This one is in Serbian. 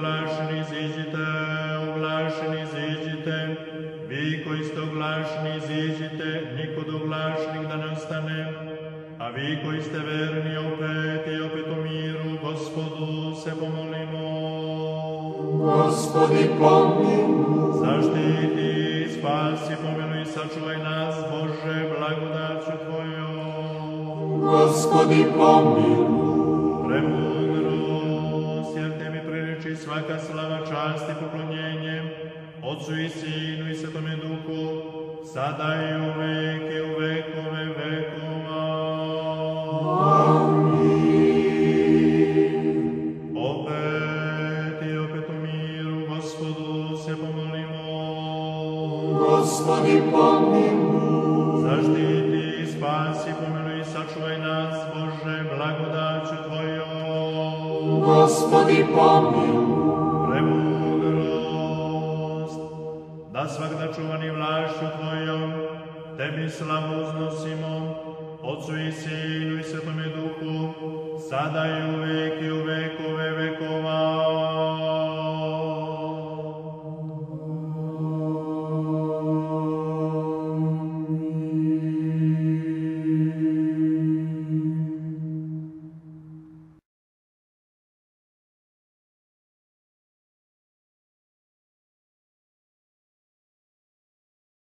oglašeni iziđite, vi koji ste oglašeni iziđite, niko od oglašenih da ne ostane, a vi koji ste verni opet i opet u miru, Gospodu se pomolimo. Gospodi pomiluj. Zaštiti, spasi, pomiluj, sačuvaj nas, Bože, blagodaću Tvojom. Gospodi pomiluj. Premudrost, jer Tebi priliči svaka slava, čast i poklonjenje, Otcu i Sinu i Svetome Duhu, sada i uvek i u vekove vekova. Opet i opet u miru, Gospodu se pomolimo. Gospodi pomiluj. Zaštiti, spasi, pomiluj, sačuvaj nas, Bože, blagodaću Tvojom. Gospodi pomiluj. Premudrost, da svakda čuvani vlašću Tvojom, Tebi slavu uznosimo, Otcu i Sinu i Svetome Duhu, sada i uvek i u vekove vekova.